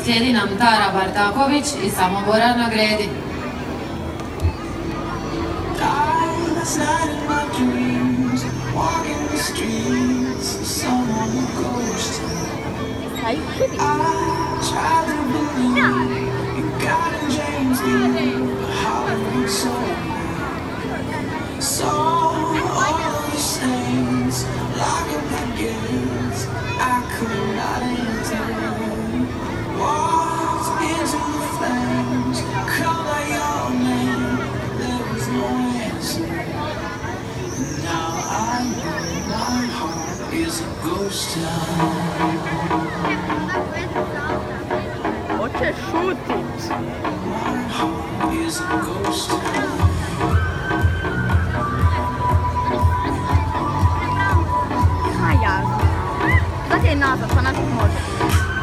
Slijedi nam Tara Bartaković i Samobora na gredi. Last night in my dreams, walking the streets, someone who goes to. I tried to believe in God and James Dean, but Hollywood sold me. Saw all of the saints, lock up the gates, I could not enter. Walked into the flames, called out your name, there was no answer. Now I know my heart is a ghost town. Hoće šutit. My heart is a ghost town. Haja. Daj je nazad, pa nazad može.